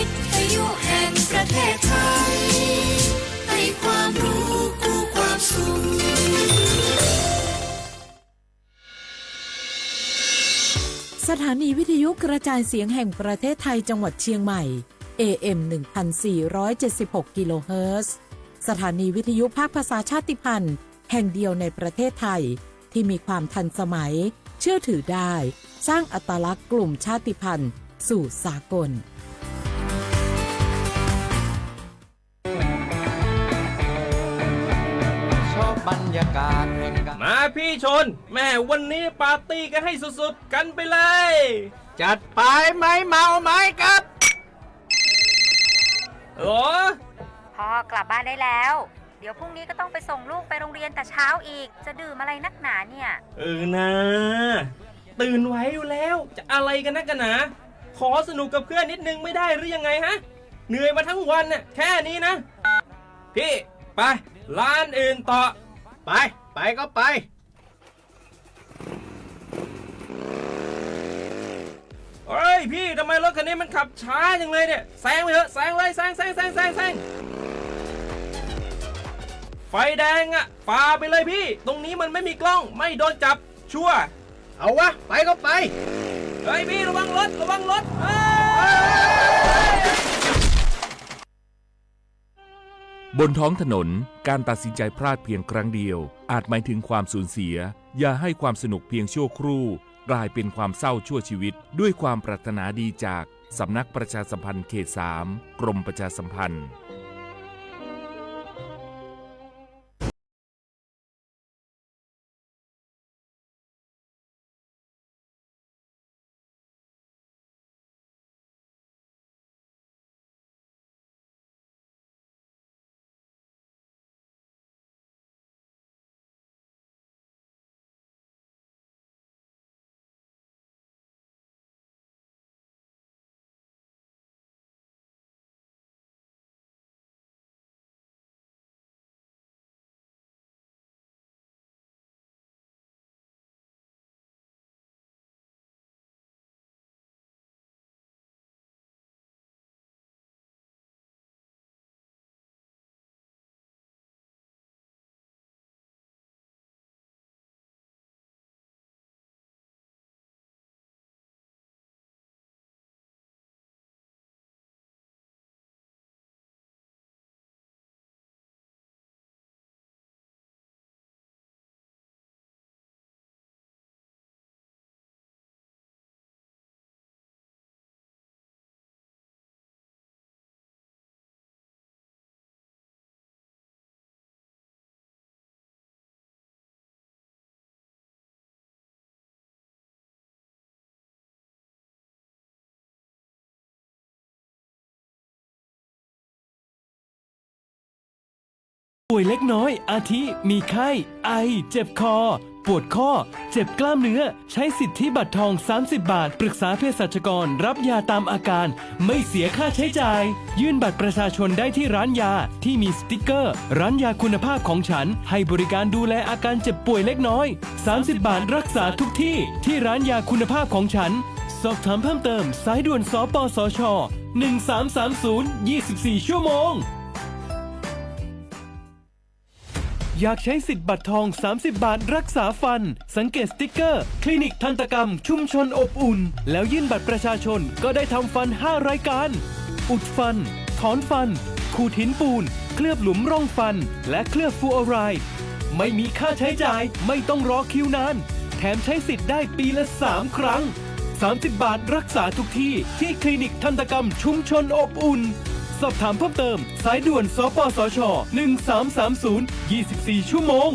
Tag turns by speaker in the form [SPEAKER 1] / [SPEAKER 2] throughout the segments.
[SPEAKER 1] วิทยุแห่งประเทศไทยให้ความรู้คู่ความสุข
[SPEAKER 2] สถานีวิทยุกระจายเสียงแห่งประเทศไทยจังหวัดเชียงใหม่ AM 1476 กิโลเฮิรตซ์สถานีวิทยุภาคภาษาชาติพันธุ์แห่งเดียวในประเทศไทยที่มีความทันสมัยเชื่อถือได้สร้างอัตลักษณ์กลุ่มชาติพันธุ์สู่สากล
[SPEAKER 3] ชอบบรรยากาศแห่งการ
[SPEAKER 4] มาพี่ชนแม่วันนี้ปาร์ตี้กันให้สุดๆกันไปเลย
[SPEAKER 3] จัดไปไหมเมาไหมครับ
[SPEAKER 4] โอ้
[SPEAKER 5] พ่อกลับบ้านได้แล้วเดี๋ยวพรุ่งนี้ก็ต้องไปส่งลูกไปโรงเรียนแต่เช้าอีกจะดื่มอะไรนักหนาเนี่ย
[SPEAKER 4] นะตื่นไว้อยู่แล้วจะอะไรกันนักกันหนาขอสนุกกับเพื่อนนิดนึงไม่ได้หรือยังไงฮะเหนื่อยมาทั้งวันน่ะแค่นี้นะพี่ไปร้านอื่นต่อ
[SPEAKER 3] ไปก็ไป
[SPEAKER 4] เฮ้ยพี่ทำไมรถคันนี้มันขับช้าจังเลยเนี่ยแซงไปเถอะแซงเลยแซงไฟแดงอ่ะฝ่าไปเลยพี่ตรงนี้มันไม่มีกล้องไม่โดนจับชัวร์
[SPEAKER 3] เอาวะไปก็ไป
[SPEAKER 4] เฮ้ยพี่ระวังรถ
[SPEAKER 6] บนท้องถนนการตัดสินใจพลาดเพียงครั้งเดียวอาจหมายถึงความสูญเสียอย่าให้ความสนุกเพียงชั่วครู่กลายเป็นความเศร้าชั่วชีวิตด้วยความปรารถนาดีจากสำนักประชาสัมพันธ์เขต 3 กรมประชาสัมพันธ์
[SPEAKER 7] ป่วยเล็กน้อยอาทิมีไข้ไอเจ็บคอปวดข้อเจ็บกล้ามเนื้อใช้สิทธิบัตรทอง30 บาทปรึกษาเภสัชกรรับยาตามอาการไม่เสียค่าใช้จ่ายยื่นบัตรประชาชนได้ที่ร้านยาที่มีสติ๊กเกอร์ร้านยาคุณภาพของฉันให้บริการดูแลอาการเจ็บป่วยเล็กน้อย30 บาทรักษาทุกที่ที่ร้านยาคุณภาพของฉันสอบถามเพิ่มเติมสายด่วนสปสช1330 24 ชั่วโมงอยากใช้สิทธิ์บัตรทอง30 บาทรักษาฟันสังเกตสติ๊กเกอร์คลินิกทันตกรรมชุมชนอบอุ่นแล้วยื่นบัตรประชาชนก็ได้ทำฟัน5รายการอุดฟันถอนฟันขูดหินปูนเคลือบหลุมร่องฟันและเคลือบฟลูออไรด์ไม่มีค่าใช้จ่ายไม่ต้องรอคิวนานแถมใช้สิทธิ์ได้ปีละ3 ครั้ง30 บาทรักษาทุกที่ที่คลินิกทันตกรรมชุมชนอบอุ่นสอบถามเพิ่มเติมสายด่วนสปสช1330 24 ชั่วโมง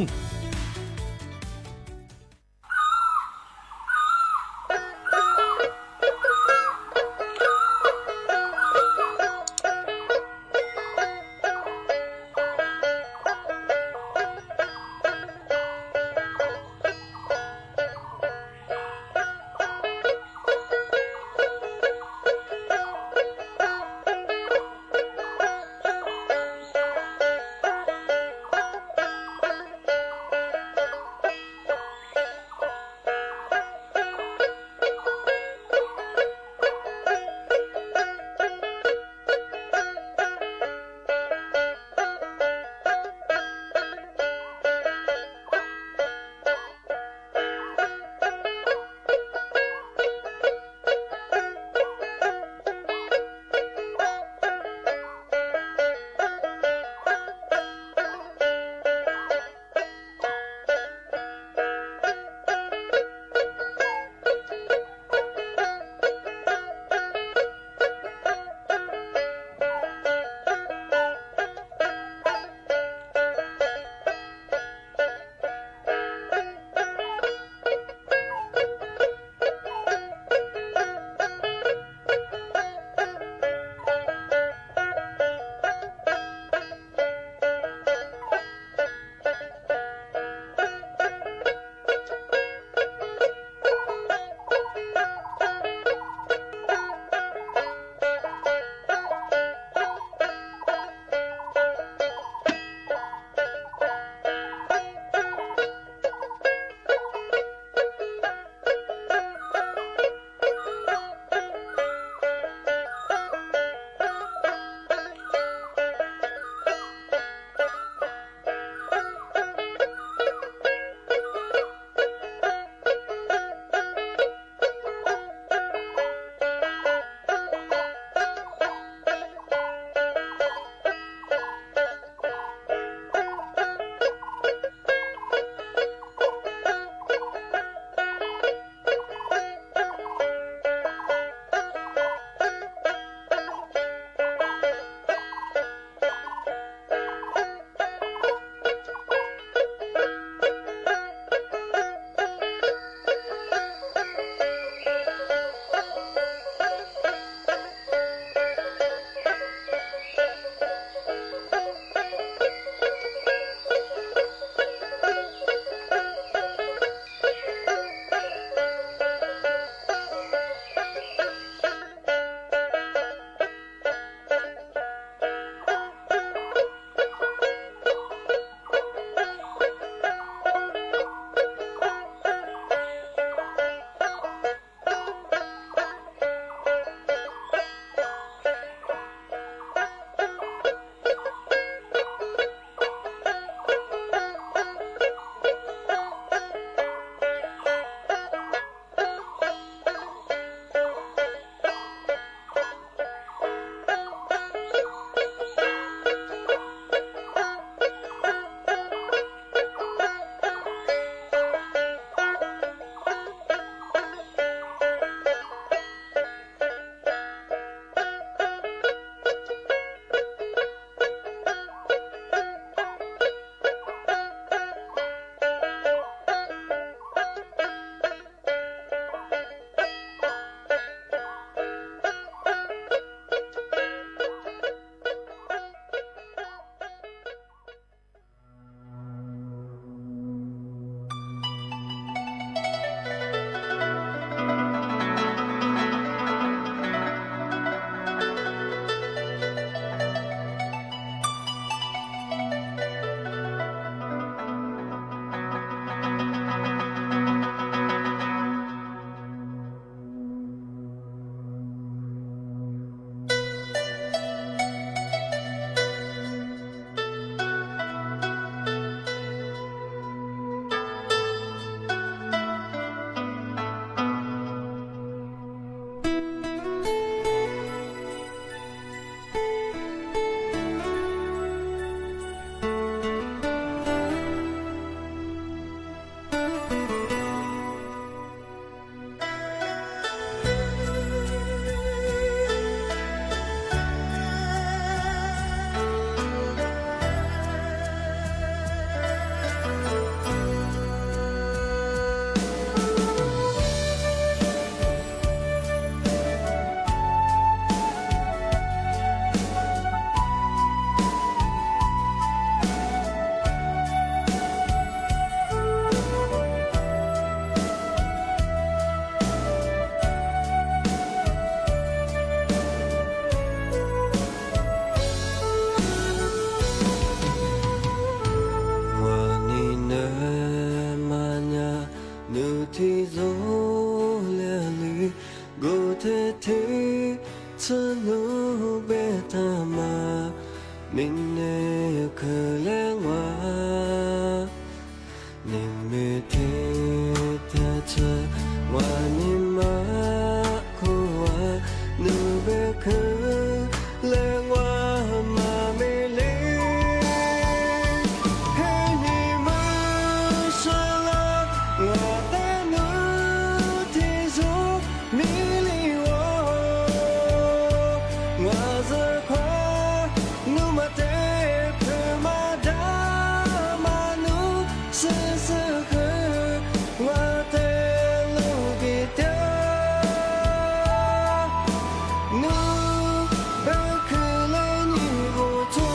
[SPEAKER 8] betama ninne kelengwa nimme te ta cha wa nimma kuwa nu be kelengwa ma me le hey ni ma sha la wa ta nu ti zo mi li wo wa za kwa nu ma te pe ma da ma nu se se ke wa te lo bi te nu be ke le ni wo to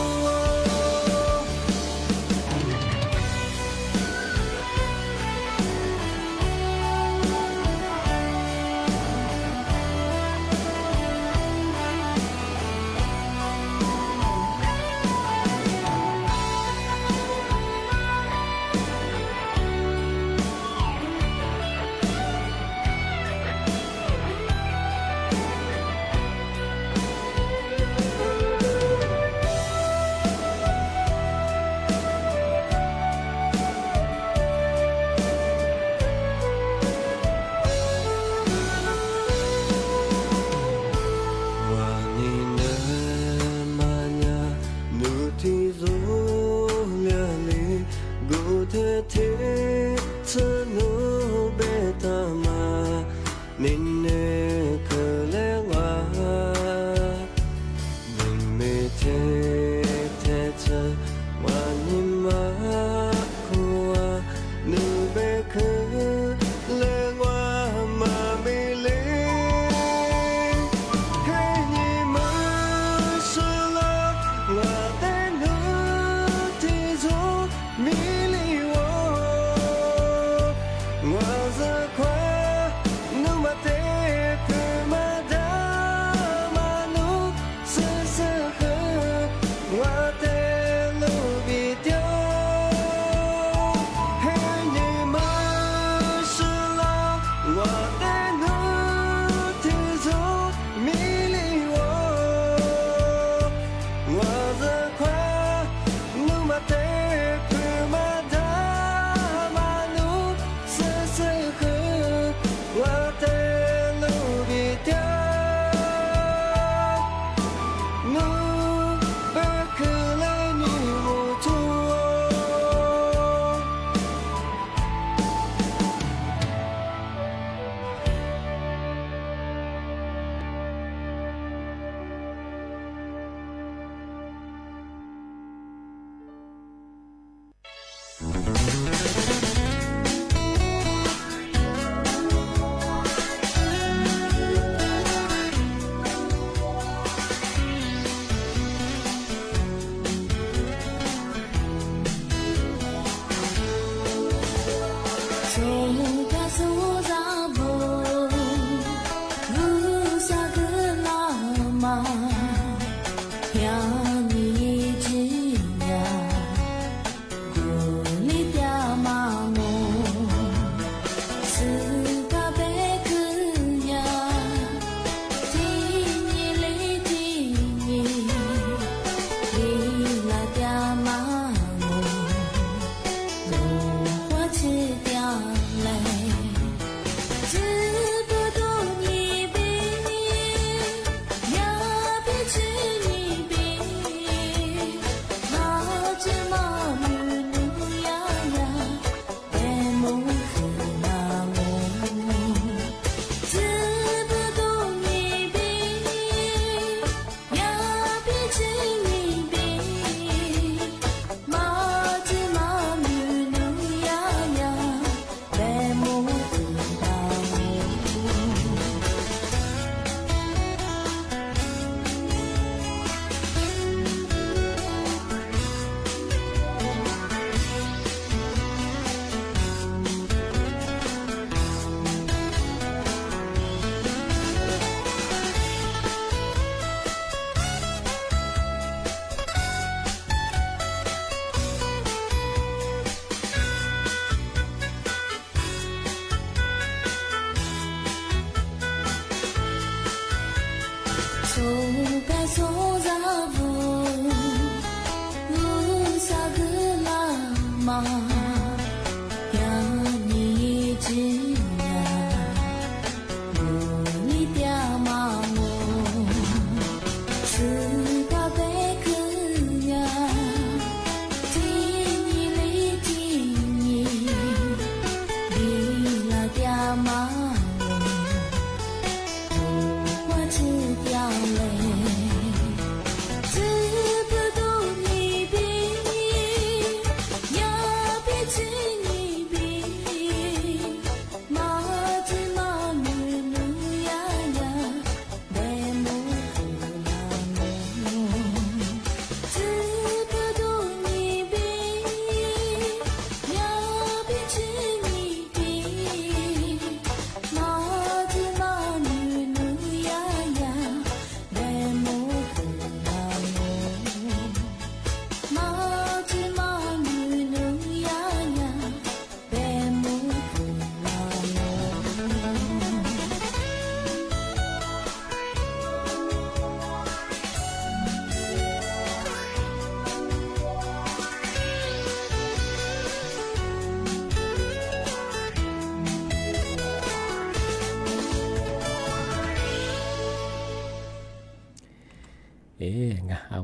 [SPEAKER 9] งะเอา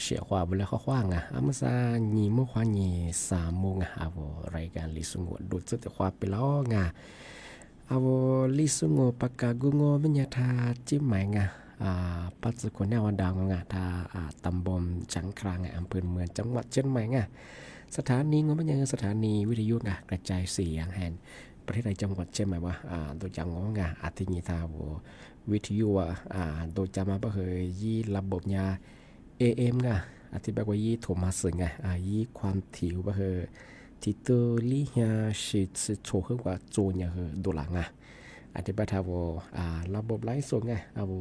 [SPEAKER 9] เสียความเวลาข้อขว้างอ่ะอามาซาญีเมื่อควาญี3 โมงอ่ะเอารายการลิสุงวดูดซึแต่ความไปล้องะเอาลิสุงวปากกากุงวเป็นยาทาจิ้มหมายงะปัจจุบันเนี่ยวันดาวงะทาตำบลจังครางอำเภอเมืองจังหวัดเชียงใหม่งะสถานีงเป็นยังสถานีวิทยุงะกระจายเสียงแห่งประเทศไทยจังหวัดเชียงใหม่ว่าโดยจังงะอาทิตย์นี้ทาววิทยุโดยจะมาเพื่อยี่ระบบยา AM งะอธิบายว่ายี่โทมัสงะยี่ความถี่เพื่อที่ตัวลิฮาชิดโชว์ขึ้นกว่าโจนยาคือดูหลังอธิบายทาวระบบไลฟ์สดไง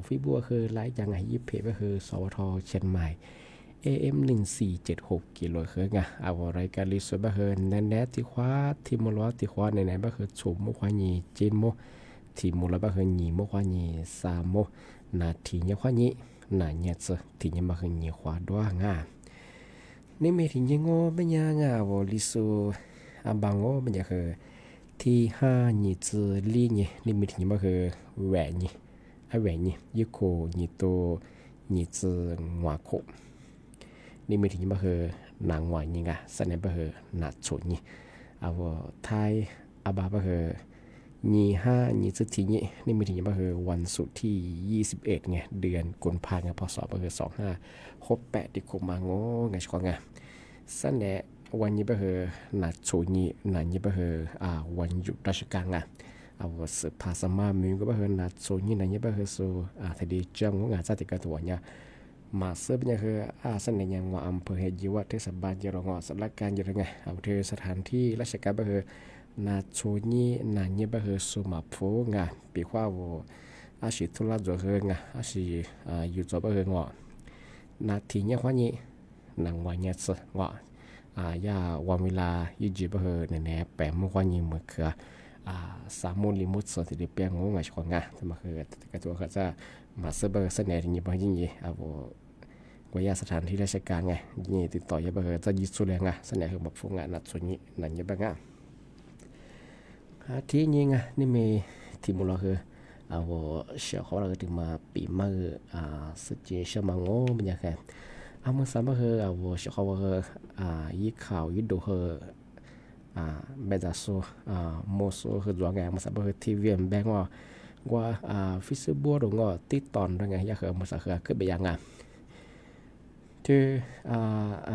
[SPEAKER 9] ฟิบัวคือไลฟ์ยังไงยี่เพจก็คือสวทเชียงใหม่ AM 1476กิโลเฮิรตซ์ไงรายการลิสต์ก็คือแน่ๆที่คว้าที่มลวัตที่คว้าไหนๆก็คือชมมุขวานีเจนโมที่มลวัตก็คือหนีมุขวานี3 โมนาทีเนี่ยควานีนาเนี่ยจะที่เนี่ยมาคือหนีขวาด้วยงานี่มีที่ยังโง่เป็นยังลิสุบางโง่เป็นยังคือที่5นี่จะลีนี่มีที่มาคือแหวนนี่แหวนนี่ยี่โคนี่โตนี่จะหัวโคนี่มีที่มาคือนางหวานนี่ไงแสดงว่าคือนัดชนนี่ไทยบาคือนี่5นี่จะที่นี่มีที่มาคือวันศุกร์ที่21ไงเดือนกุมภาพันธ์พศคือ25ครบ8ที่คมมาโง่ไงชอบไงแสดงวันนี้ก็คือนัดโชนี่นัดนี้ก็คือวันหยุดราชการไงสืบภาษามามีก็คือนัดโชนี่นัดนี้ก็คือสู่ทีเดียวจังงานจัดการตัวเนี่ยมาเสิร์ฟเนี่ยคือเสนอยังว่าอำเภอเฮจิวะเทศบาลเยอรงอสำนักการเยอรงไงเทศสถานที่ราชการก็คือนัดโชนี่นัดนี้ก็คือสู่มาพูไงปีว่าว่าสิทุลาจะคือไงสิอยู่จบก็คืองอนัดที่เนี่ยว่านี้นางวันเนี่ยสิงอยาวันเวลายืดไปเหอะแน่ๆแปมเมื่อวันนี้เมื่อคือ3 โมงลิมุตสติเปียงงงชงงาแต่มาคือกระตัวเขาจะมาเสบเสนอที่นี่บางยิ่งวิทยาสถานที่ราชการไงยิ่งติดต่อยังไปเหอะจะยึดสุเรียงเสนอคือแบบฟงงานนัดส่วนนี้นั่นยังบ้างที่นี่ไงนี่มีที่มูลคือเชื่อเขาเราถึงมาปีมาสุดที่เชื่อมังโง่เป็นยังไงมื่อสามก็คือเชื่อเขาว่ายี่ข่าวยี่ดูคือเบต้าโซโมโซคือตัวไงมื่อสามก็คือทีวีแบงว่าฟิสิบัวตรงก็ติดตอนด้วยไงยาคือมื่อสามคือขึ้นไปยังไงที่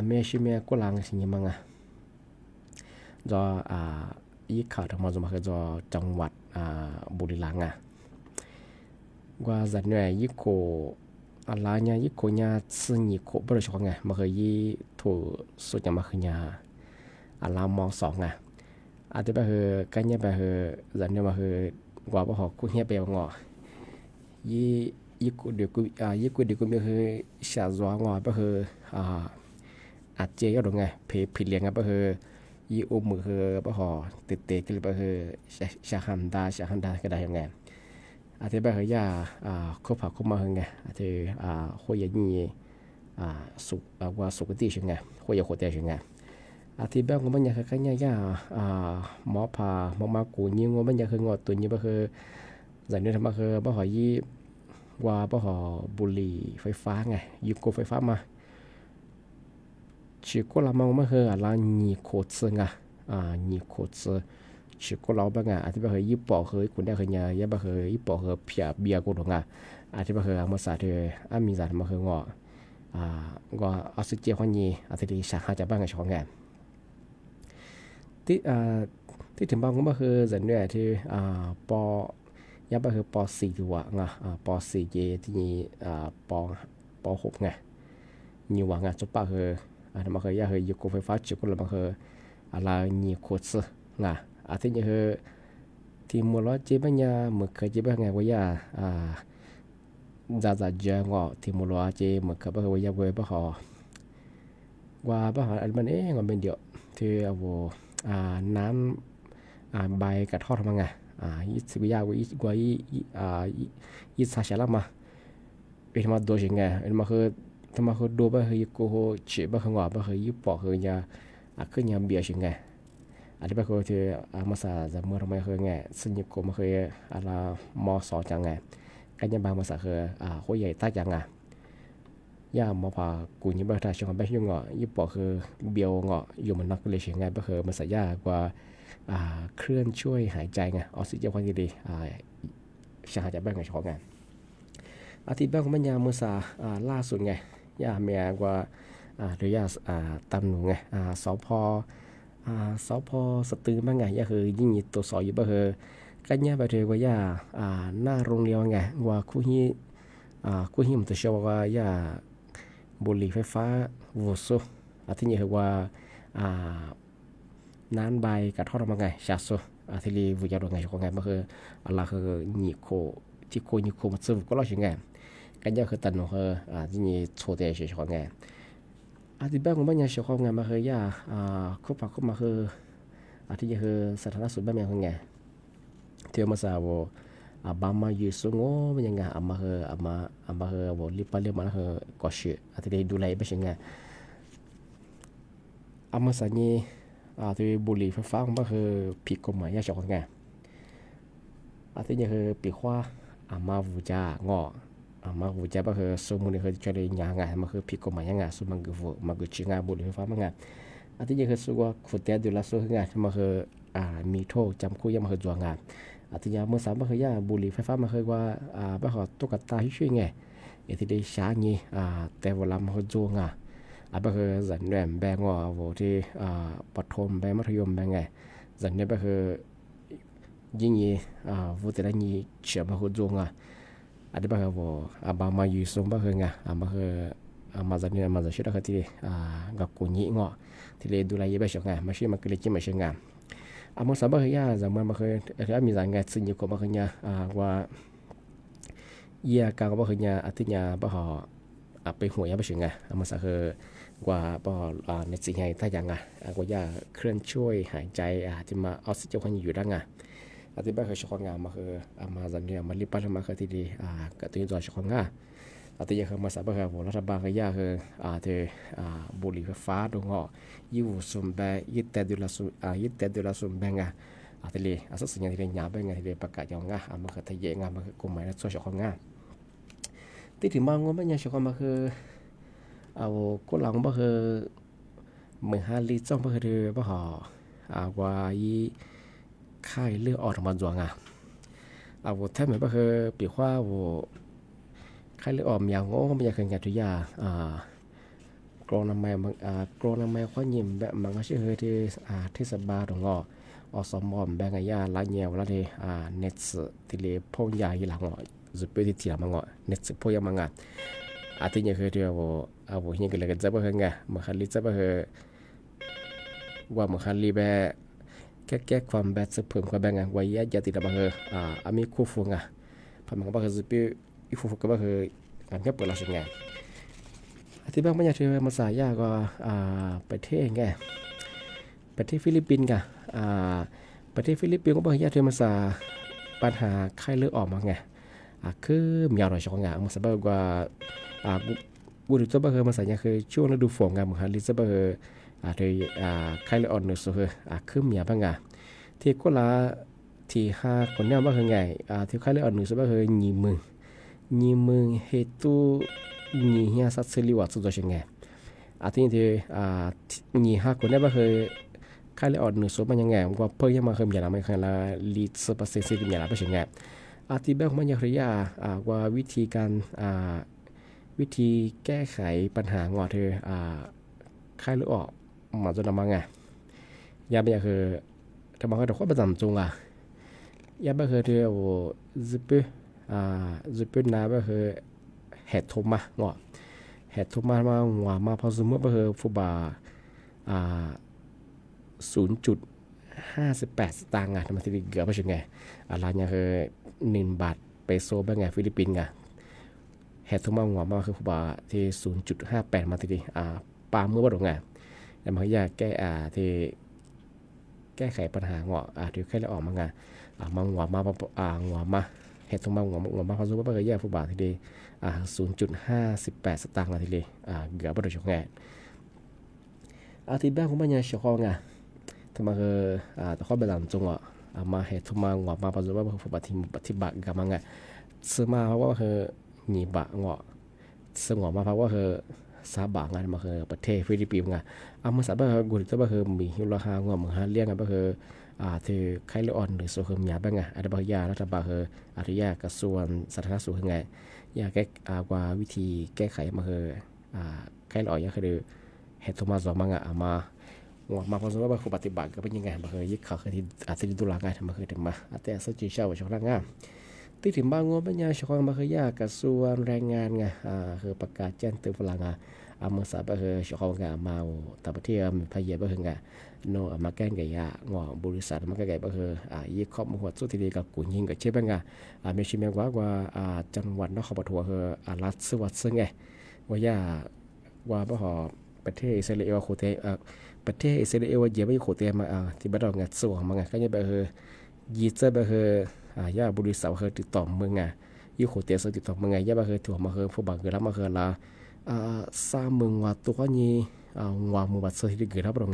[SPEAKER 9] เมชิเมกุลังสิ่งยังไงจอยี่ข่าวทั้งหมดมาคือจอจังหวัดบุรีรัมย์ว่าจันเนี่ยยี่โคอะไรเนี่ยยี่โคเนี่ยซึ่งยี่โคบริสุทธิ์ไงมาเคยยี่ถูกสุดยังมาเคยเนี่ยอะไรมอง2อาจจะไปเหอะกันเนี่ยไปเหอะจันเนี่ยมาเหอะว่าบ่หอกกูเฮียไปงอยี่โคเดี๋ยวกูยี่โคเดี๋ยวกูมีเหอะชาจัวงอไปเหอะอาจเจียดงไงผิดเลี้ยงไงไปเหอะยี่อุ้มมือเหอะไปหอติดกันเลยไปเหอะชาฮันดาก็ได้ยังไงอาทิตย์ไปเหยาคบผักคบมาเหงไงอาทิตย์คุยอย่างนี้สุว่าสุกติช่างไงคุยอย่างโคตรช่างไงอาทิตย์แบบงบมันยังแค่เนี่ยหมอพาหมอมากูนี่งบมันยังคืองอตัวนี้ก็คือจากนี้ทำมาคือบ่หอยยี่ว่าบ่หอบุหรี่ไฟฟ้าไงยุโกไฟฟ้ามาชิโกลามังมาคืออะไรนี่โคตรซึงนี่โคตรซึชิโกเราบ้างอาทิตย์ไปเหยยี่ปอเคยคุณได้เคยเนี่ยยังไปเหยยี่ปอเคยเพียเบียกูตรงอาทิตย์ไปเหยมาสาเธอมีสารมาเคยงอก็ออกซิเจนคนนี้อาทิตย์ชาหาจะบ้างไงช่องไงที่ถึงบางก็มาคือจันเนี่ยที่ปอยังไปคือป.4 ตัวป.4 เจที่ป.6 ไงnhiềuว่าไงจุดปะคือมาเคยยังเคยยุโกไฟฟ้าจุดก็เลยมาเคยอะไรนี่โคตรไงอาทิตย์นี้คือที่มัวล้อเจ็บบ้างเนี่ยเมื่อเคยเจ็บบ้างไงว่าจะเจองอที่มัวล้อเจ็บเมื่อเคยบ้างว่าเว้ยบ้าหอว่าบ้าหออันมันมันเป็นเดียวที่น้ำใบกระทอดทำไงยี่สิบยาวกว่ายี่สิบชาลามาเป็นมาดูยังไงเป็นมาคือทำมาคือดูบ้าคือยี่กูเจ็บบ้าคืองอบ้าคือยี่ปอกคือเนี่ยขึ้นยามเบียยังไงอันนี้เป็นคือที่มาสาจะเมื่อเราไม่เคยไงซึ่งยี่กูมาเคยอะไรม.2จังไงกันยังบางมาสาคือหัวใหญ่ตาจังไง ย่ามาพากูนี่บ่ถ้าช่องไปอยู่เงาะยี่ปอคือเบียวเงาะอยู่มันนักเลยเสียงไงบ่คือมันสายยากว่าเคลื่อนช่วยหายใจไงออกซิเจนความดีชาจะแบ่งไงช่องไงอาทิตย์แบ่งของมันยาเมื่อซาล่าสุดไงย่าเมียกว่าหรือย่าตำหนูไงสพสตือบ้างไงย่าคือยิ่งตัวสออยู่บ่คือกันย่าไปเถอะว่าย่าหน้าโรงเรียนไงว่าคู่ฮีมันจะเชื่อว่าย่าบุหรี่ไฟฟ้าวัวซุที่นี่คือว่าน้ำใบกระทอดมาไงชาซุที่รีวิวจะโดนไงช่วงไงมันคืออะไรคือนิโคที่โคนิโคมันซึมก็รอดยังไงกันย่าคือตันหนูคือที่นี่โชว์เตะช่วงไงที่บ้านของบ้านยังช่วงไงมาคือย่าคุปมาคือที่นี่คือสถานะสุดบ้านเมืองไงเที่ยวมาสาวabama yusungo menyenga ama wo lipale mana he koshe atide dulai beshenga ama sanyi atide buli fa fa ma he pikoma ya shokanga atide he pikwa ama vuja ngo ama vuja ba he somuni he chale nyanga ma he pikoma yanga sumangu magu chinga buli fa manga atide he suwa khute dula so nga ma he mi tho jamku ya ma he juangaที่ยาเมื่อสามมาเคยยาบุหรี่ไฟฟ้ามาเคยว่าบ้าหอตุ๊กตาช่วยไงที่ได้ช้างี้แต่เวลามาเคยจูงบ้าเคยสันแหวนแบงว่าที่ปฐมแบงมัธยมแบงไงสันเนี่ยบ้าเคยยิ่งยี่วุฒิได้ยี่เชื่อมาเคยจูงที่บ้าเคยว่าบ้ามาอยู่ส่งบ้าเคยไงบ้าเคยมาสันเนี่ยมาจะช่วยได้คือที่กับกุญยี่ที่เลยดูแลยี่บ้าเชื่อไงมาช่วยมาเกลี่ยมาเชื่อไงเมื่อสามปีย่าzamanมาเคยมีรายงานสิ่งอยู่กับมาเคยว่าเยี่ยกางมาเคยที่ยาบ่หอไปหัวยาไปเฉยไงเมื่อสักคือว่าบ่ในสิ่งใหญ่ถ้าอย่างว่ายาเคลื่อนช่วยหายใจที่มาออกซิเจนความอยู่ได้ไงที่บ้านเคยชอบงานมาคือมาจันเนี่ยมาลิปันมาเคยที่ดีกับตัวตัวชอบงานที่ยังเคยมาสับคือว่ารัฐบาลเคยยาคือที่บุหรี่ไฟฟ้าตรงยูสุมเบยึดแต่ดูแลสุมเบงที่เลยสัญญาที่เลยหยาบงที่เลยประกาศอย่างมาคือทะเยงมาคือกลุ่มใหม่และช่วยชอบงานที่ถึงบางวันไม่ยังชอบมาคือก็หลังมาคือเหมือนฮาริจ้องมาคือบ่หว่ายีค่ายเลือดออกมาจวงแทบเหมือนมาคือปีว่าค่ายเลือดออกอย่างง้อไม่อยากเคยงานทุกอย่างกรองน้ำมันข้อยิ้มแบบมันก็ชื่อที่เทศบาลของอสมอมแบงก์ยาลายเงียวแล้วที่เน็ตส์ที่เลยพ่นยาหลังจุดเปิดที่ที่หลังมันเน็ตส์พ่นยามันที่นี่คือที่ว่ายังก็เลยจะบ่เฮงมันคันลิจะบ่เฮว่ามันคันลิแบบแก้ความแบบเพิ่มความแบงก์ว่าอย่าติดบ่เฮมีคู่ฟูงพอมันบ่เฮจุดเปิดอีฟูก็บ่เฮการแค่เปิดละสิ่งที่บ้านมันอยากจะมาสายาก็ประเทศไงประเทศฟิลิปปินส์ประเทศฟิลิปปินส์ก็บอกอยากจะมาสาปัญหาไข้เลือดออกมาไงคือมีอะไรช่องมันสบายกว่าบุรุษจะบอกมาสายาคือช่วงฤดูฝนเหมือนลิซาบอกที่ไข้เลือดออกเนื้อสุดคือมีอะไรบ้างที่ก็ละที่5คนเนี่ยว่าคือไงที่ไข้เลือดออกเนื้อสุดบอกยี่มึงเหตุนี่เฮียสัตว์เสรีวัดสุดยอดไงที่นี่5คนเนี่ยว่าคือค่ายเลยออดหนึ่งส่วนมันยังไงว่าเพิ่มยังมาเพิ่มอย่างไรไม่เคยละลีดส์เปอร์เซ็นต์อย่างไรไม่ใช่ไงที่แบบมันยังเรียกว่าวิธีการวิธีแก้ไขปัญหางอเธอค่ายเลยออกมาจนมาไงยาไม่อยากคือแต่บางคนแต่ว่าประจำจงยาไม่เคยเธอจุดเป็นน้ำไม่เคยแหดทมมาเงาะแหดทมมาหัวมาพอสมมติว่าฟูบา0.58 สตางค์ทำไมถึงเกือบไม่ใช่ไงอะไรเนี่ยคือ1 บาทเปโซบ้างไงฟิลิปปินส์ไงแหดทมมาหัวมาคือฟูบาที่ 0.58 มาทีดีปาเมื่อวันไงแต่มันอยากที่แก้ไขปัญหาเงาะที่แค่เราออกมาไงมาหัวมาเหตุมาหัวมาพอรู้ว่าเบอร์แย่ฟุตบาททีเดียว0.58 สตางค์ทีเดียวเกือบไม่ได้ชกไงที่บ้านของมันยังชกไงทำไมแต่ข้อเป็นหลังจงมาเหตุมาหัวมาพอรู้ว่าฟุตบาทที่ปฏิบัติกับมันไงซื้อมาเพราะว่าคือหนีบะเงาะ สงวนมาเพราะว่าซาบางานมาประเทศฟิลิปปินส์เอามาสาบกุลตัวมีฮิลาฮางว่ามือหาเลี้ยงที่ไคลออนหรือโซเฮมยาบ้างอาจจะบางยารัฐบาลอาริยากระทรวงสาธารณสุขไงยาแก้ว่าวิธีแก้ไขมาไคลออนยาคือเฮตุมาสองมั้งมาพอสมมติว่าผู้ปฏิบัติก็เป็นยังไงมายึดเขาคือที่อาจจะดูแลงานทำมาถึงมาแต่สัจจิเช่าชาวร่างงานที่ถึงบางงบปัญญาชาวมายากระทรวงแรงงานไงคือประกาศแจ้งเตือนพลังมาสาบชาวงานมาแต่ประเทศมีพยาบาลไงโนมาแก้ไงบริษัทมาแก้ไงยึดข้อมูลสุดที่ดีกับกุญยิงกับเชื่อบ้างไม่ใช่แม้ว่าจังหวัดนครปฐมรัฐสวัสดิ์ซึ่งไงว่าประเทศอิสราเอลโคเตประเทศอิสราเอลเยอะไปโคเตมาที่บ้านเราเงินส่วนมันก็ยังยีเจย่าบริษัทติดต่อเมืองยี่โคเตสติดต่อเมืองย่าถั่วมาผู้บังเกิดรับมาละสร้างเมืองว่าตัวนี้ว่ามือบัตรที่เกิดรับเรา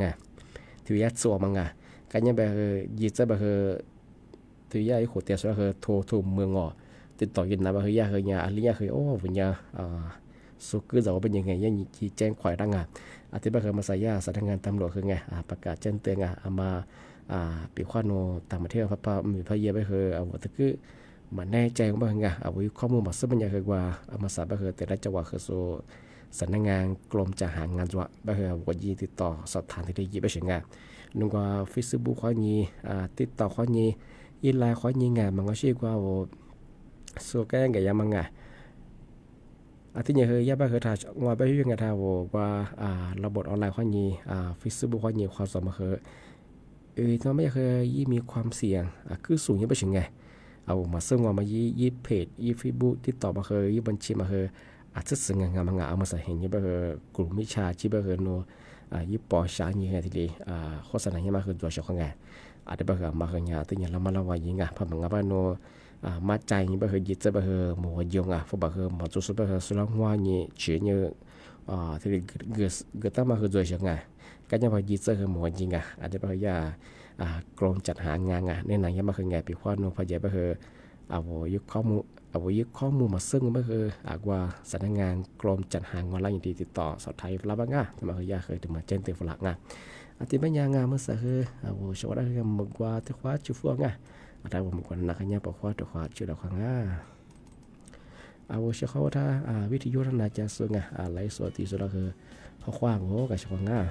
[SPEAKER 9] ที่ย่าส่วนมันก็ยังยีเจที่ย่ายี่โคเตสถั่วเมืองติดต่อยินนะย่าอันนี้ย่าโอ้วิญญาสุกคือจะว่าเป็นยังไงยังชี้แจงข่อยดังอธิบายมาสายาสถานงานตำรวจคือไงประกาศแจ้งเตือนมาปีขวานโนต่างประเทศพระมีพระเยไปคือตะกี้มาแน่ใจของบ้างวิข้อมูลมาซึ่งมันยังคือว่ามาสาบคือแต่ละจังหวัดคือโซสำนักงานกรมจัดหางานจังหวัดบ้างคือวันยีติดต่อสอบถามที่ได้ยิบไปเฉียงนุ่งว่าเฟซบุ๊กข้อนี้ติดต่อข้อนี้อีไลน์ข้อนี้มันก็ชื่อว่าโซแกงกับยามังที่เนี่ยคือย่าบ้าคือถ้างอไปยังไงถ้าว่าระบบออนไลน์ข้อนี้เฟซบุ๊กข้อนี้ความสมคือทำไม่เคยยี่มีความเสี่ยงคือสูงยังไปถึงไงเอามาซึ่งว่ามายี่เพจยี่เฟซบุ๊กติดต่อมาเคยยี่บัญชีมาเคยอาจจะสิ่งงานเอามาใส่เห็นยี่บ้าคือกลุ่มมิชาชีบ้าคือโนยี่ปอชายี่ไงทีเดียโฆษณายี่มาคือตัวเฉพาะไงอาจจะบ้าคือมาเคยงานที่เนี่ยเรามาละวายิงพอมันงานบ้านโนมาใจยี่บ้าคือยึดจะบ้าคือหมวยงพอบ้าคือมาจุดสุดบ้าคือสุรังว่ายี่เฉียนยี่ที่เกิดตั้งมาคือตัวเฉพาะไงก็ยังพอยึดจะคือหมวยจริงอาจจะบ้าคือกรมจัดหางานในหนังยังมาคือไงปีขวานโนพยาบ้าคือยึดข้อมูลมาซึ่งบ้าคือว่าสำนักงานกรมจัดหางานอะไรอย่างที่ติดต่อสอบไทยรับบ้างแต่มาคือยาเคยถึงมาแจ้งเตือนฝรั่งอธิบายงานเมื่อสักคือชาวบ้านก็มึกว่าที่ขวาจุฟัวada pembukuan nakanya pokok doa sudah kanga awak sekolah ta video nak jasungah alai suatu sudah ke pokok ngo ke sekolah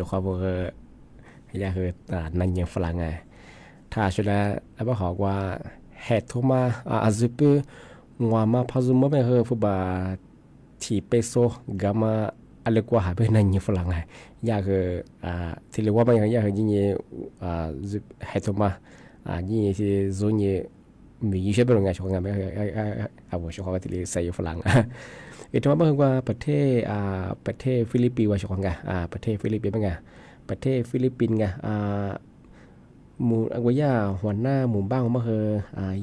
[SPEAKER 9] ความว่าอยากคือนั่นยังฝรั่งไงถ้าชุดละแล้วก็บอกว่าเหตุทุมาอาจจะเป็นงัวมาพาซุมไม่คือผู้บ่าที่เปโซกามาอะไรกว่าหาเป็นนั่นยังฝรั่งไงอยากคือที่เรียกว่าไม่อยากคือยิ่งเหตุทุมายิ่งที่ส่วนยิ่งมีอยู่ใช่ไหมไงช่วงนั้นไม่คือช่วงนั้นที่เรียกใส่ฝรั่งเออทำไมบางว่าประเทศฟิลิปปินส์ว่าช่วงนั้นประเทศฟิลิปปินส์เป็นไงประเทศฟิลิปปินส์ไงหมู่อังกฤษหัวหน้าหมู่บ้านมาคือ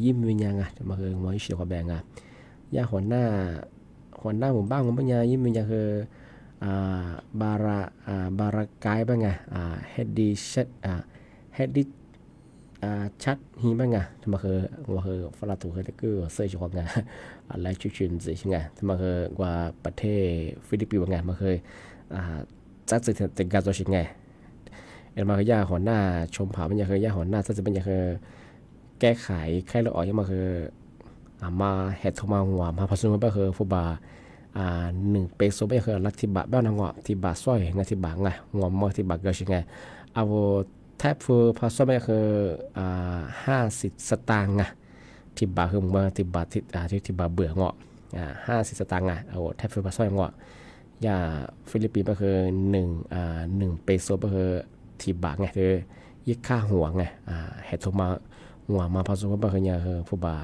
[SPEAKER 9] ยิ้มวิญญาณมาคือมวยเฉียวกับแบงย่าหัวหน้าหมู่บ้านของปัญญายิ้มวิญญาณคือบาระกายบ้างไงเฮดดี้ชัดฮีบ้างไงมาคือฝรั่งถูกเขาคือเสื้อช่วงไงอะไรชุนสิใช่ไงมาคือกว่าประเทศฟิลิปปินส์บ้างไงมาคือจัดสิ่งต่างๆตัวสิ่งไงมาคือย่าหัวหน้าชมผามันยังคือย่าหัวหน้าถ้าจะเป็นยังคือแก้ไขไข้เลือดออกยังมาคือมาเห็ดทมาหัวมาผสมก็คือฟุบา1 เปโซไม่คือลัทธิบะบ้านงอที่บาสร้อยงาที่บางไงงอมที่บางก็ใช่ไงเอาแทบฟูผสมไม่คือ50 สตางค์ไงที่บาคือมาที่บาที่บาเบื่องอ50 สตางค์ไงเอาแทบฟูผสมงอย่าฟิลิปปินส์ก็คือ1 เปโซก็คือที่บาไงคือยี่ค่าหัวไงเห็ดทมาหัวมาผสมก็คือเนี่ยคือฟุบา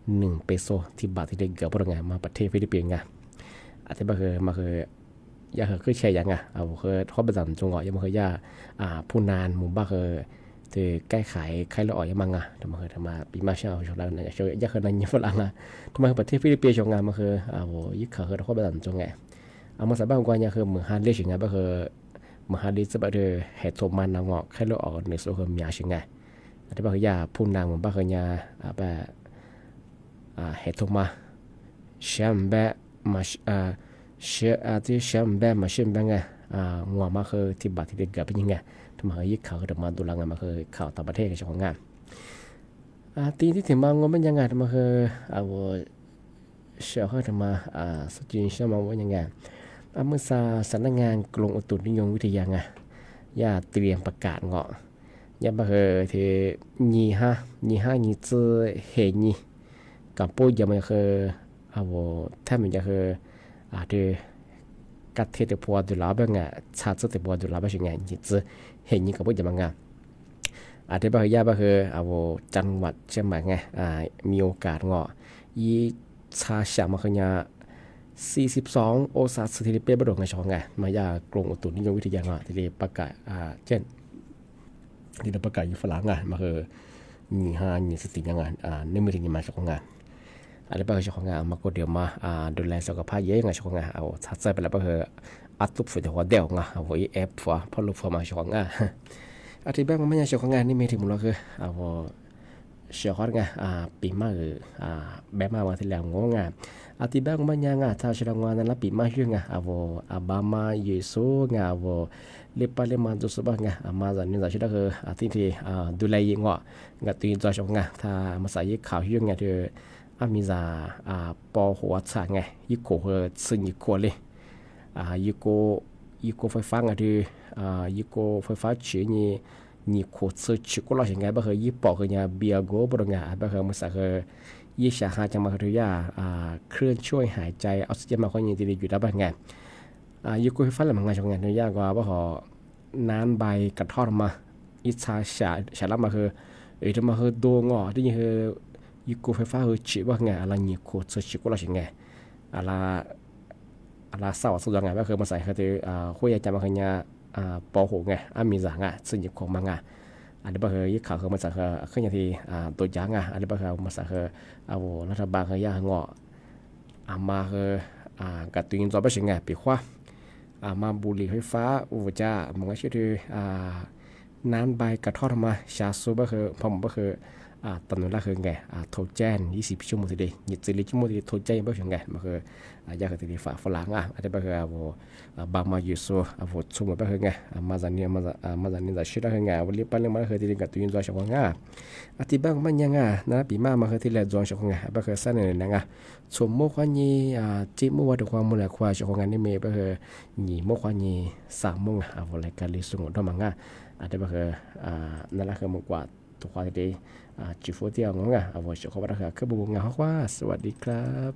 [SPEAKER 9] 1 เปโซที่บาทที่ได้เกือบพอไงมาประเทศฟิลิปปินส์ไงอาจจะมาคือยาคือแช่ยังไงคือทอดประจำจงยังมาคือยาผู้นานหมู่บ้านคือจะแก้ไขไข้เลือดออกยังมังทำไมทำมาปีมาเช้าชาวเราเนี่ยช่วยยาคือนั่นยังฝรั่งทำไมประเทศฟิลิปปินส์ชงงานมาคือยิ่งขาคือทอดประจำจงไงมาสบายกว่าเนี่ยคือเหมือนฮันเล่ชิงไงก็คือเหมือนฮันเล่จะแบบเหตุมันนางอไข้เลือดออกในส่วนของมีอาชิงไงอาจจะมาคือยาผู้นานหมู่บ้านคือเนี่ยแบบเหตุมาแชมเบะมาที่แชมเบะมาแชมเบะไงงัวมาคือที่บาทที่เด็กเกิดเป็นยังไงทำไมยิ่งข่าวก็เดินมาดูแลงานมาคือข่าวต่างประเทศกับเจ้าของงานตีที่ถึงมางงมันยังไงทำไมคือเชื่อเขาทำมาสจินเชื่อมาว่ายังไงเมื่อสำนักงานกรมอุตุนิยมวิทยาไงย่าเตรียมประกาศเงาะย่ามาคือที่ยี่จื้อเฮยี่กับปุ้ยยังไม่เคยถ้ามันจะคือที่กัดเทติพัวดูแลบ้างไงชาติติพัวดูแลบ้างยังไงยิ่งจะเห็นยิ่งกับปุ้ยยังไงที่บางอย่างบางคือจังหวัดเชียงใหม่ไงมีโอกาสเงาะยี่ชาเฉียงมาคือเนี่ย42 องศาเซนติเกรดบนดวงไงช่องไงมายากรมอุตุนิยมวิทยาเงาะที่ได้ประกาศเช่นที่ได้ประกาศอยู่ฝรั่งไงมาคือ25 24ยังไงในมือถึงมาช่องไงอะไรบ้างช่องงานมาก็เดี๋ยวมาดูแลสุขภาพเยอะไงช่องงานชัดใจไปแล้วก็คืออัดตุบฝุ่นหัวเดี่ยวไงแอปฟ้าพอลุกฟ้ามาช่องงานอธิบายมันไม่ใช่ช่องงานนี่มีถึงมูลคือเชื่อเขาไงปีมาแบบมาวันที่แล้วงงอธิบายมันยังถ้าเชื่องานนั้นละปีมาชื่อไงบามาเยซูไงเล็บไปเล็บมาดูสบายไงมาจากนี่จากชื่อคือที่ดูแลยังไงตีนตัวช่องงานถ้ามาใส่ข่าวชื่อไงที่มีจะปอหัวฉากไงยิ่งโกเหซึ่งยิ่งโกเลยยิ่งโกไฟฟ้าไงที่ยิ่งโกไฟฟ้าเชื่อนี่โคตรชิโกเราอย่างไงบ้างยิ่งปอกเนี่ยเบียโก้บริงานบ้างมาสักยิ่งชาหาจังมาคือยาเครื่องช่วยหายใจออกซิเจนมาคนยังดีอยู่ได้บ้างไงยิ่งโกไฟฟ้าอะไรบางอย่างไงเนี่ยยากกว่าบ้างน้ำใบกระทอดมาอิชาชาลับมาคือจะมาคือโดงอที่คือยิ่งกูไฟฟ้าชีว่าไงอะไรยิ่งโคตรชิกูเราอย่างไงอะไรเศร้าสุดยังไงก็คือมาใส่คือคุยจะมาคือเนี่ยปอหูไงมีอย่างไงซึ่งยิ่งของมังอันนี้ก็คือยิ่งข่าวคือมาใส่คือขึ้นอย่างที่ตัวอย่างอันนี้ก็คือมาใส่คือรัฐบาลคือย่างเงาะมาคือกับตัวยิงตัวเป็นยังไงปีขวามาบุหรี่ไฟฟ้าจ้ามันก็ชื่อน้ำใบกระทอดมาชาซูก็คือผมก็คือ ตอนนั้นละคือไงโทรแจ้ง20ชั่วโมงทีเดียว24ชั่วโมงทีเดียวโทรแจ้งบ่ใช่ไงมันคือยากทีเดียวฝรั่งอันนี้บ่คือบางมาอยู่โซชั่วโมงบ่คือไงมาจากนี้จะชื่อละคือไงวันนี้ปั้นเรื่องมาคือทีเดียวกับตัวยินตัวชาวงาที่บางมันยังนะปีมามาคือที่แลจวนชาวงาบ่คือสั่นนี่นะชั่วโมงกว่านี้จิมื้อว่าความมูลค่าชาวงานี่มีบ่คือ2โมงกว่านี้3โมงรายการลิสุงดมังอันนี้บ่คือนั่นละคือมากกว่าตัวความทีจีโฟเตียงงเอาไว้ชอบรักคือบุญงาฮว่าสวัสดีครับ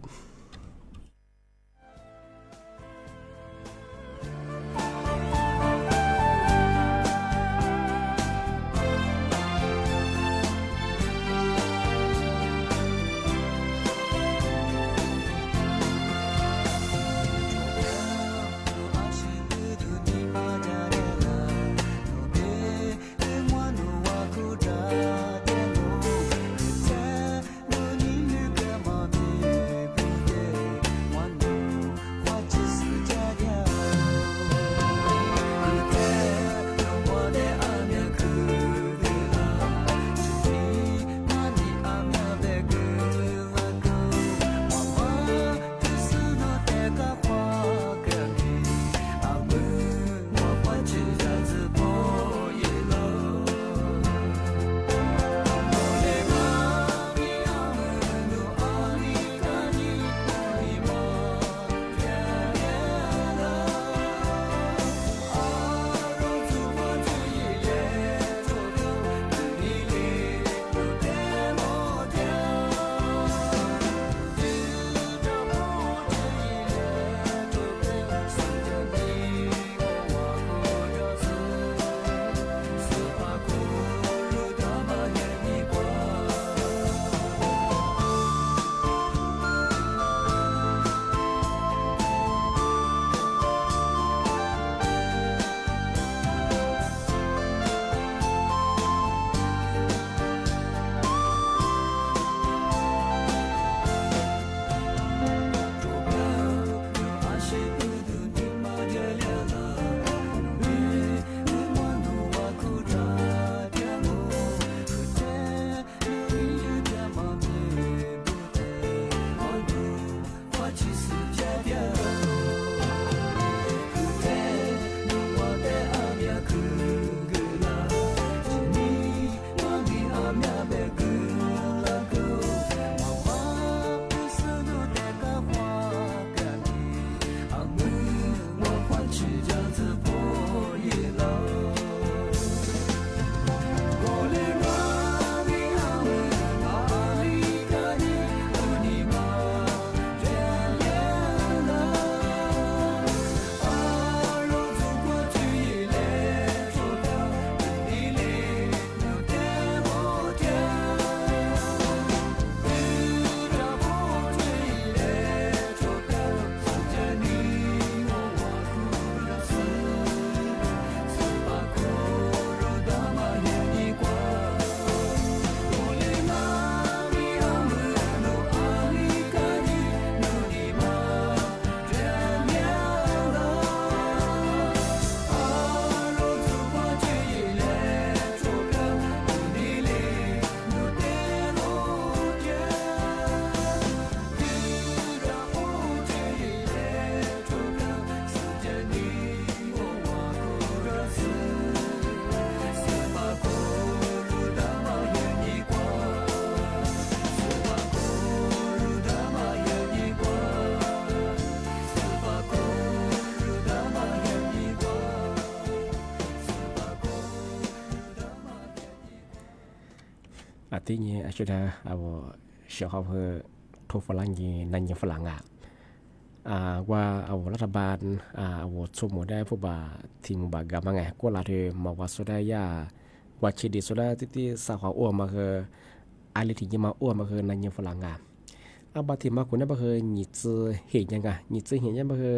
[SPEAKER 9] ที่นี่อาจจะเอาเชื่อเขาเพื่อทุกฝรั่งยี่นั่นยังฝรั่งว่าเอารัฐบาลเอาสมมติได้ผู้บ่าทีมบ่ากามาไงก็ลาเธอมาว่าสุดได้ยาว่าชีดิสุดได้ที่สาวอ้วนมาคืออะไรที่จะมาอ้วนมาคือนั่นยังฝรั่งบางทีมาคนนั้นมาคือหนีจื้อเห็นยังไงหนีจื้อเห็นยังมาคือ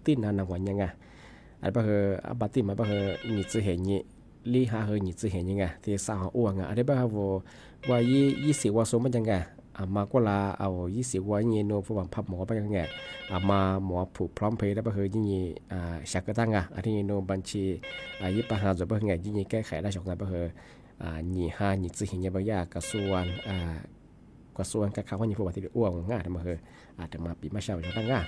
[SPEAKER 9] ตีนนันวันยังไงอะไรมาคือบางทีมาคือหนีจื้อเห็นยี่ลีหาเฮหนีจื้อเห็นยังไงที่สาวอ้วนอะไรบ้างว่า20ว่าสมมันยังไงมาก็ลาเอา20ว่าเงี้ยโน้ผู้บังคับหมอไปยังไงมาหมอผูกพร้อมเพย์ได้บ้างยี่นี่ชักกระตั้งอันนี้โน้บัญชียิบปัญหาจบบ้างไงยี่นี่แก้ไขได้ช่องไหนบ้าง nhị ha nhị chỉ hình như bây giờกระทรวงการค้าว่าญี่ปุ่นที่อ้วงง่ายทำมาเหอะอาจจะมาปีมาเช้าจะตั้งง่าย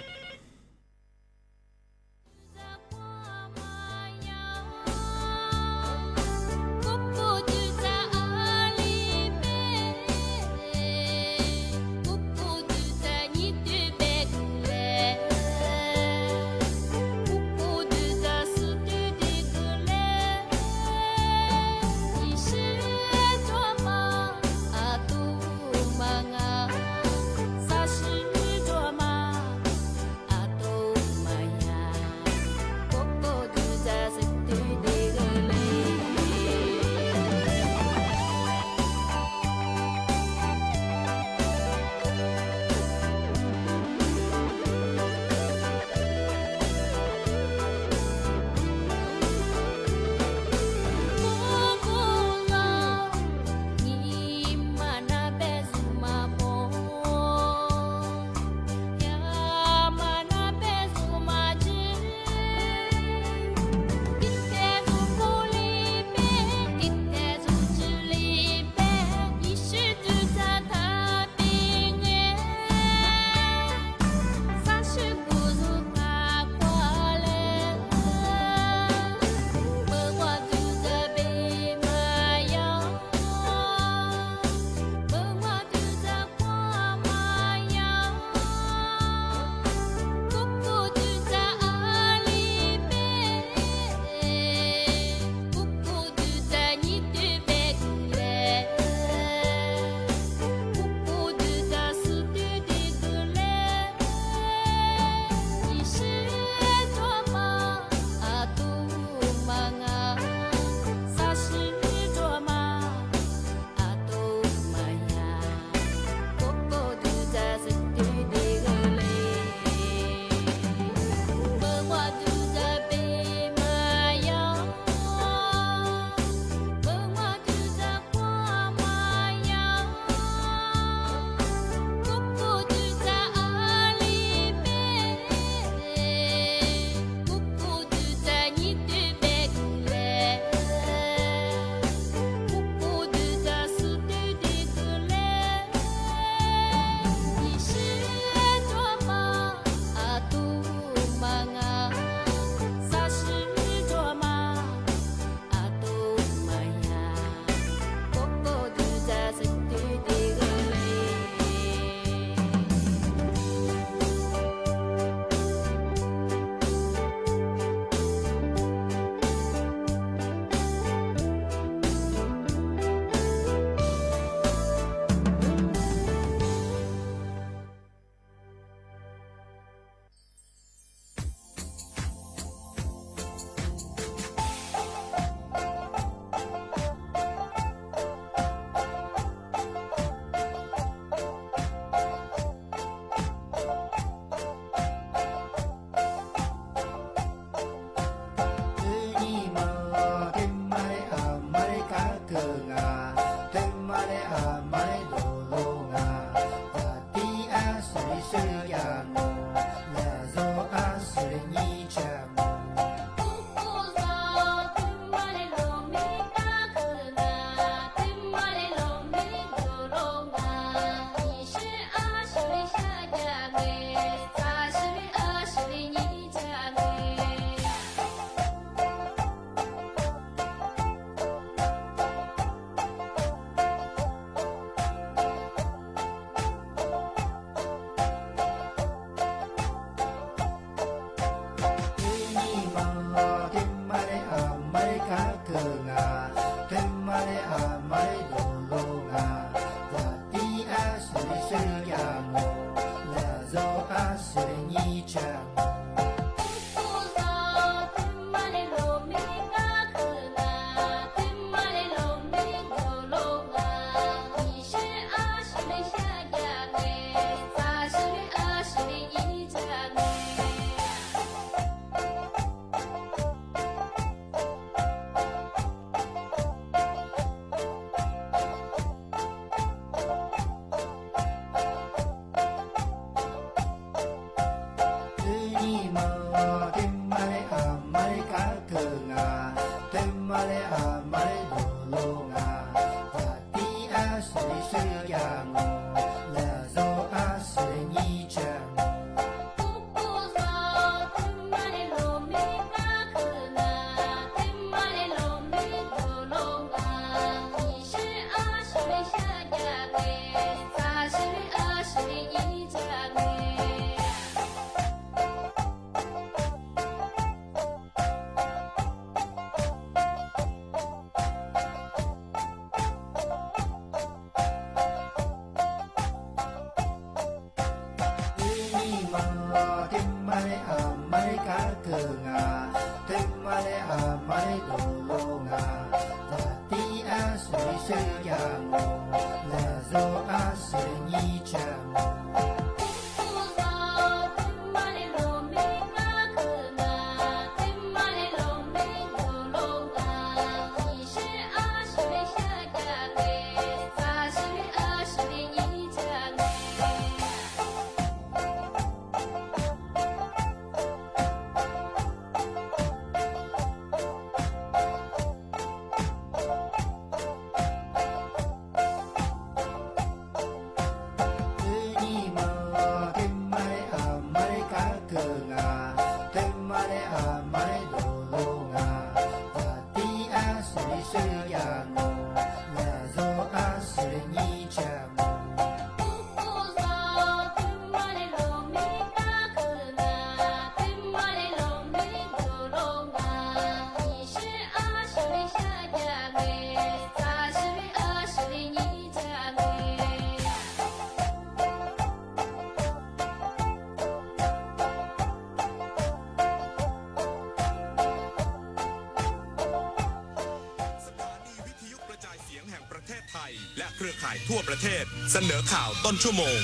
[SPEAKER 10] จากเครือข่ายทั่วประเทศเสนอข่าวต้นชั่วโมง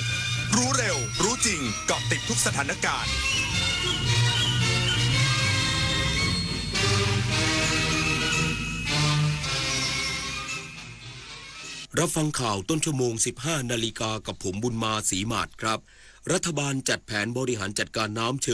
[SPEAKER 10] รู้เร็ว รู้จริงเกาะติดทุกสถานการณ์
[SPEAKER 11] รับฟังข่าวต้นชั่วโมง 15 นาฬิกากับผมบุญมาศรีมาศครับรัฐบาลจัดแผนบริหารจัดการน้ำเชิง